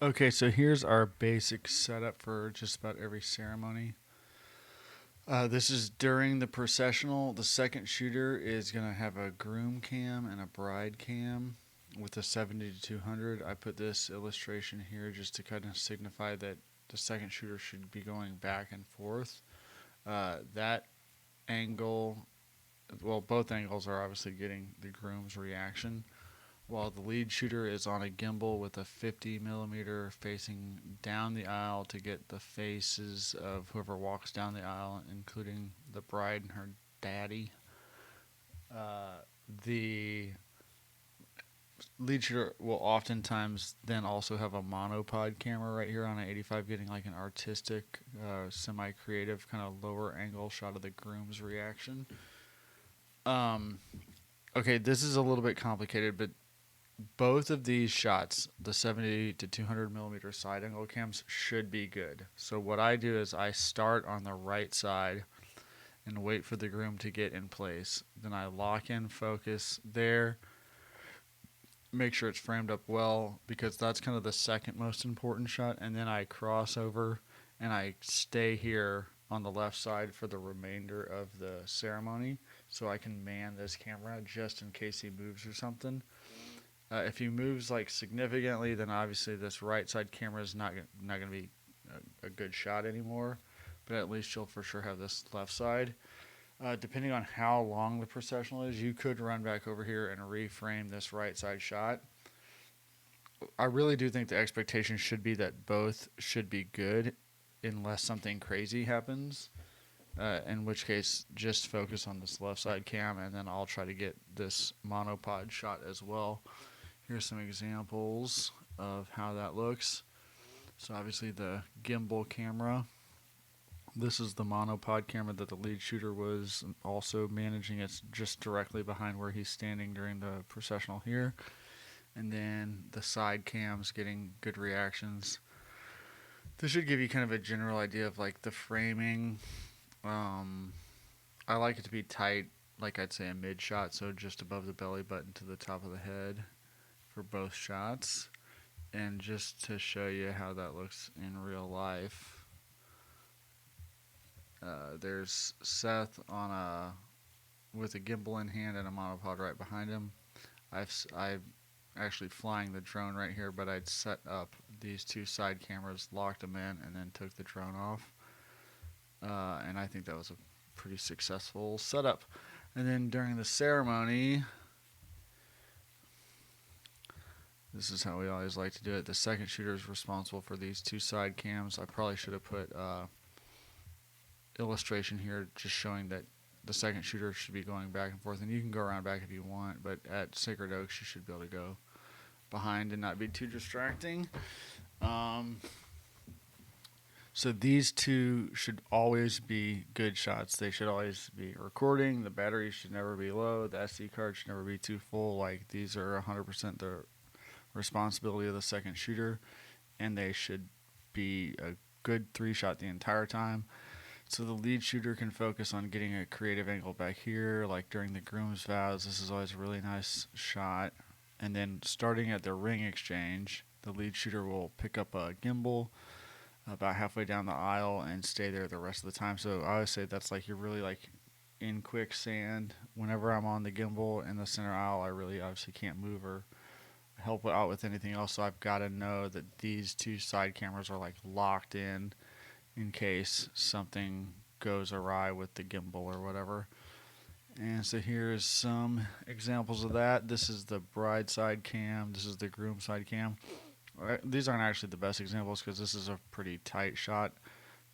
Okay, so here's our basic setup for just about every ceremony. This is during the processional. The second shooter is going to have a groom cam and a bride cam with a 70 to 200. I put this illustration here just to kind of signify that the second shooter should be going back and forth. That angle, well, both angles are obviously getting the groom's reaction, while the lead shooter is on a gimbal with a 50 millimeter facing down the aisle to get the faces of whoever walks down the aisle, including the bride and her daddy. The lead shooter will oftentimes then also have a monopod camera right here on an 85, getting like an artistic, semi creative, kind of lower angle shot of the groom's reaction. Um, okay, this is a little bit complicated, but both of these shots, the 70 to 200 millimeter side angle cams, should be good. So what I do is I start on the right side and wait for the groom to get in place. Then I lock in focus there, make sure it's framed up well because that's kind of the second most important shot. And then I cross over and I stay here on the left side for the remainder of the ceremony so I can man this camera just in case he moves or something. If he moves like significantly, then obviously this right side camera is not going to be a good shot anymore. But at least you'll for sure have this left side. Depending on how long the processional is, you could run back over here and reframe this right side shot. I really do think the expectation should be that both should be good, unless something crazy happens. In which case, just focus on this left side cam, and then I'll try to get this monopod shot as well. Here's some examples of how that looks. So obviously the gimbal camera. This is the monopod camera that the lead shooter was also managing. It's just directly behind where he's standing during the processional here. And then the side cams getting good reactions. This should give you kind of a general idea of like the framing. I like it to be tight, like I'd say a mid shot, so just above the belly button to the top of the head for both shots. And just to show you how that looks in real life, there's Seth on a with a gimbal in hand and a monopod right behind him. I'm actually flying the drone right here, but I'd set up these two side cameras, locked them in, and then took the drone off. And I think that was a pretty successful setup. And then during the ceremony, this is how we always like to do it. The second shooter is responsible for these two side cams. I probably should have put illustration here just showing that the second shooter should be going back and forth. And you can go around back if you want, but at Sacred Oaks, you should be able to go behind and not be too distracting. So these two should always be good shots. They should always be recording. The battery should never be low. The SD card should never be too full. Like these are 100% the responsibility of the second shooter, and they should be a good three shot the entire time. So the lead shooter can focus on getting a creative angle back here, like during the groom's vows. This is always a really nice shot. And then starting at the ring exchange, the lead shooter will pick up a gimbal about halfway down the aisle and stay there the rest of the time. So I always say that's like you're really like in quicksand. Whenever I'm on the gimbal in the center aisle, I really obviously can't move or help out with anything else. So I've got to know that these two side cameras are like locked in case something goes awry with the gimbal or whatever. And so here's some examples of that. This is the bride side cam. This is the groom side cam. These aren't actually the best examples because this is a pretty tight shot.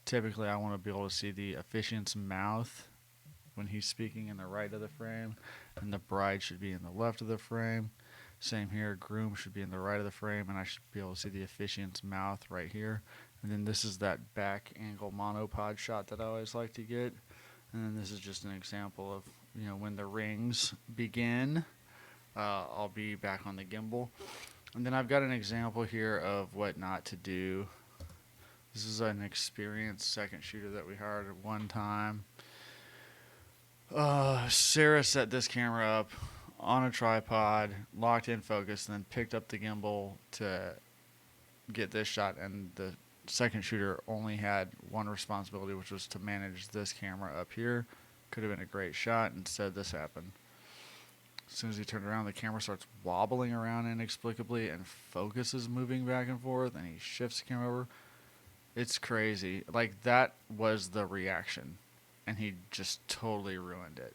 Typically, I want to be able to see the officiant's mouth when he's speaking in the right of the frame, and the bride should be in the left of the frame. Same here, groom should be in the right of the frame, and I should be able to see the officiant's mouth right here. And then this is that back angle monopod shot that I always like to get. And then this is just an example of, when the rings begin, I'll be back on the gimbal. And then I've got an example here of what not to do. This is an experienced second shooter that we hired at one time. Sarah set this camera up on a tripod, locked in focus, and then picked up the gimbal to get this shot, and the second shooter only had one responsibility, which was to manage this camera up here. Could have been a great shot. Instead, this happened. As soon as he turned around, the camera starts wobbling around inexplicably, and focus is moving back and forth, and he shifts the camera over. It's crazy. Like, that was the reaction, and he just totally ruined it.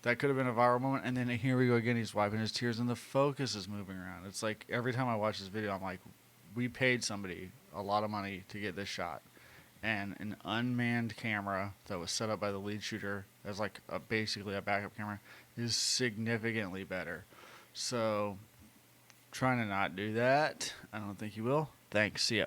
That could have been a viral moment, and then here we go again. He's wiping his tears, and the focus is moving around. It's like every time I watch this video, I'm like, we paid somebody a lot of money to get this shot, and an unmanned camera that was set up by the lead shooter as like basically a backup camera is significantly better. So, trying to not do that. I don't think you will. Thanks. See ya.